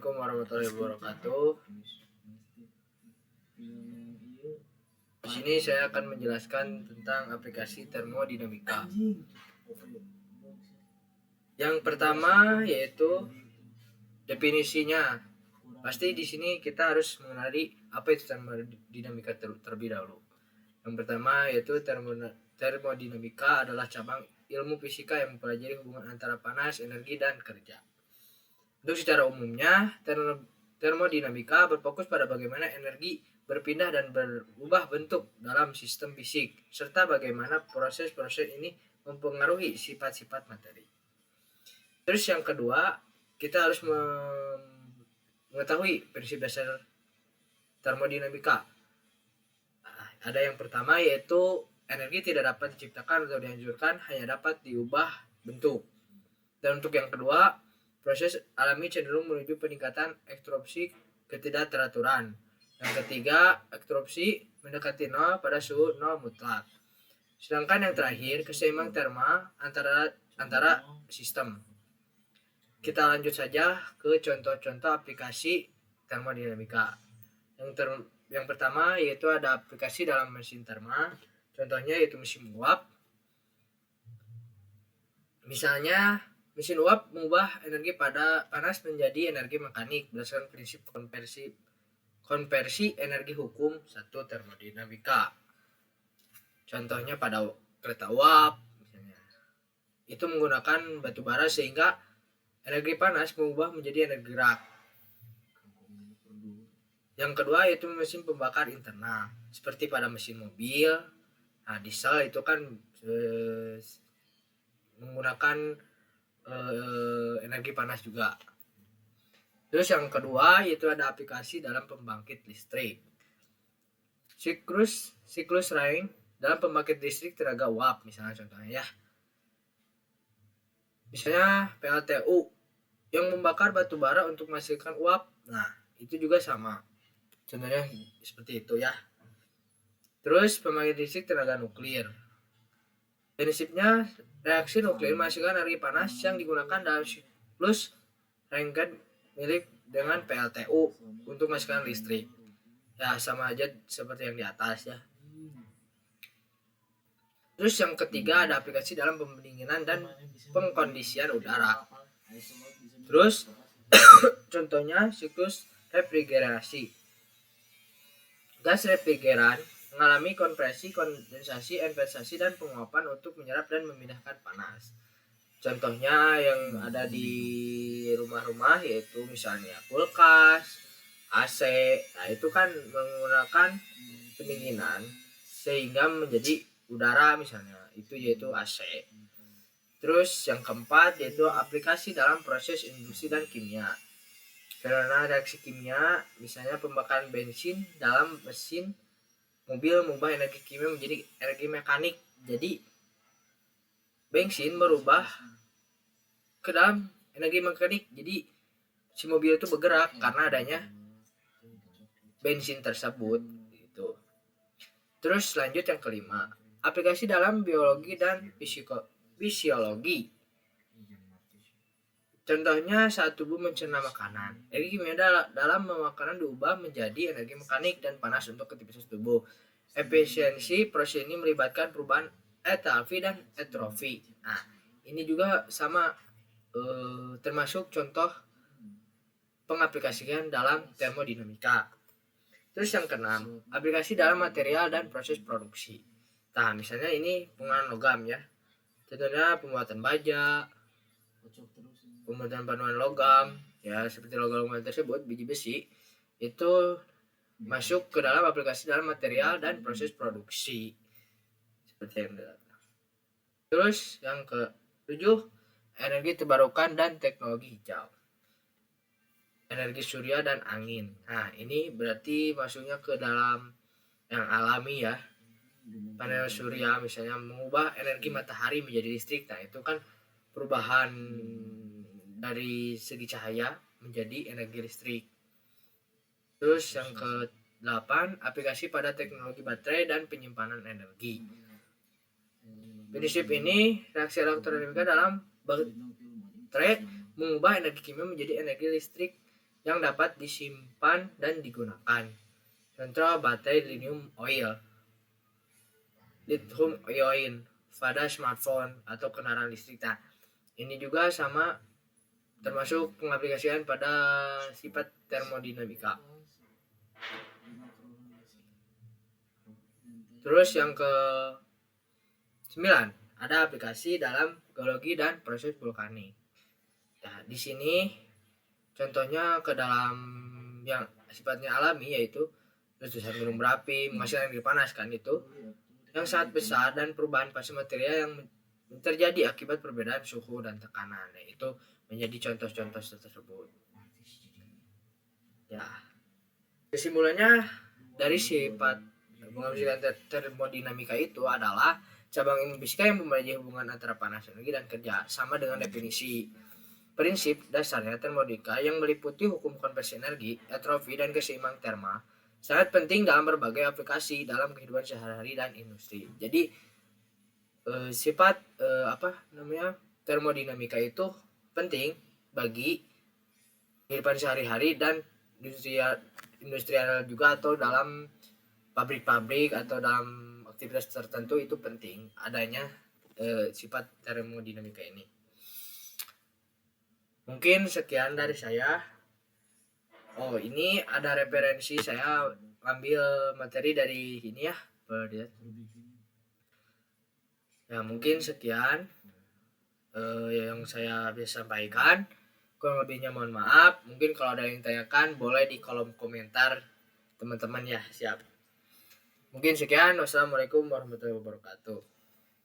Assalamualaikum warahmatullahi wabarakatuh. Di sini saya akan menjelaskan tentang aplikasi termodinamika. Yang pertama yaitu definisinya. Pasti di sini kita harus mengenali apa itu termodinamika terlebih dahulu. Yang pertama yaitu termodinamika adalah cabang ilmu fisika yang mempelajari hubungan antara panas, energi, dan kerja. Untuk secara umumnya, termodinamika berfokus pada bagaimana energi berpindah dan berubah bentuk dalam sistem fisik, serta bagaimana proses-proses ini mempengaruhi sifat-sifat materi. Terus yang kedua, kita harus mengetahui prinsip dasar termodinamika. Ada yang pertama yaitu energi tidak dapat diciptakan atau dihancurkan, hanya dapat diubah bentuk. Dan untuk yang kedua, proses alami cenderung menuju peningkatan ekstropsi ketidakteraturan. Yang ketiga, ekstropsi mendekati nol pada suhu nol mutlak. Sedangkan yang terakhir, keseimbangan terma antara sistem. Kita lanjut saja ke contoh-contoh aplikasi termodinamika. Yang pertama yaitu ada aplikasi dalam mesin terma. Contohnya yaitu mesin uap. Misalnya, mesin uap mengubah energi panas menjadi energi mekanik berdasarkan prinsip konversi energi hukum 1 termodinamika. Contohnya pada kereta uap misalnya. Itu menggunakan batu bara sehingga energi panas mengubah menjadi energi gerak. Yang kedua yaitu mesin pembakar internal. Seperti pada mesin mobil. Nah, diesel itu kan menggunakan energi panas juga. Terus yang kedua yaitu ada aplikasi dalam pembangkit listrik. Siklus Rain dalam pembangkit listrik tenaga uap misalnya contohnya ya. Misalnya PLTU yang membakar batu bara untuk menghasilkan uap. Nah, itu juga sama. Contohnya seperti itu ya. Terus pembangkit listrik tenaga nuklir. Prinsipnya reaksi nuklir menghasilkan energi panas yang digunakan dalam siklus Rankine mirip dengan PLTU untuk menghasilkan listrik. Ya, sama aja seperti yang di atas ya. Terus yang ketiga ada aplikasi dalam pendinginan dan pengkondisian udara. Terus contohnya siklus refrigerasi. Gas refrigeran mengalami konversi, kondensasi, investasi, dan penguapan untuk menyerap dan memindahkan panas. Contohnya yang ada di rumah-rumah yaitu misalnya kulkas, AC. Nah, itu kan menggunakan pendinginan sehingga menjadi udara misalnya. Itu yaitu AC. Terus yang keempat yaitu aplikasi dalam proses industri dan kimia. Karena reaksi kimia, misalnya pembakaran bensin dalam mesin mobil mengubah energi kimia menjadi energi mekanik. Jadi bensin berubah ke dalam energi mekanik. Jadi si mobil itu bergerak karena adanya bensin tersebut gitu. Terus lanjut yang kelima, aplikasi dalam biologi dan fisiologi. Contohnya saat tubuh mencerna makanan, energi kimia dalam makanan diubah menjadi energi mekanik dan panas untuk aktivitas tubuh. Efisiensi proses ini melibatkan perubahan entalpi dan entropi. Nah, ini juga sama termasuk contoh pengaplikasian dalam termodinamika. Terus yang keenam, aplikasi dalam material dan proses produksi. Nah, misalnya ini penggunaan logam ya. Contohnya pembuatan baja, pembuatan paduan logam ya, seperti logam tersebut biji besi itu masuk ke dalam aplikasi dalam material dan proses produksi seperti yang datang. Terus yang ke-7, energi terbarukan dan teknologi hijau. Energi surya dan angin. Nah, ini berarti masuknya ke dalam yang alami ya. Panel surya misalnya mengubah energi matahari menjadi listrik. Nah, itu kan perubahan dari segi cahaya menjadi energi listrik. Terus yang ke-8, aplikasi pada teknologi baterai dan penyimpanan energi. Prinsip ini, reaksi elektrodinamika dalam baterai mengubah energi kimia menjadi energi listrik yang dapat disimpan dan digunakan. Contoh baterai lithium ion pada smartphone atau kendaraan listrik. Nah, ini juga sama termasuk pengaplikasian pada sifat termodinamika. Terus yang ke 9, ada aplikasi dalam geologi dan proses vulkanik. Nah, di sini contohnya ke dalam yang sifatnya alami, yaitu letusan gunung berapi menghasilkan air panas kan, itu yang sangat besar, dan perubahan fase material yang terjadi akibat perbedaan suhu dan tekanan. Nah, itu menjadi contoh-contoh tersebut. Ya, kesimpulannya dari sifat pengaplikasian termodinamika itu adalah cabang ilmu fisika yang mempelajari hubungan antara panas energi dan kerja, sama dengan definisi. Prinsip dasarnya termodinamika yang meliputi hukum konversi energi, entropi, dan keseimbangan termal sangat penting dalam berbagai aplikasi dalam kehidupan sehari-hari dan industri. Jadi sifat termodinamika itu penting bagi kehidupan sehari-hari dan industrial juga, atau dalam pabrik-pabrik atau dalam aktivitas tertentu itu penting adanya sifat termodinamika ini. Mungkin sekian dari saya. Ini ada referensi, saya ambil materi dari ini ya. Ya, mungkin sekian yang saya bisa sampaikan. Kurang lebihnya mohon maaf. Mungkin kalau ada yang tanyakan boleh di kolom komentar teman-teman ya. Siap. Mungkin sekian. Wassalamualaikum warahmatullahi wabarakatuh.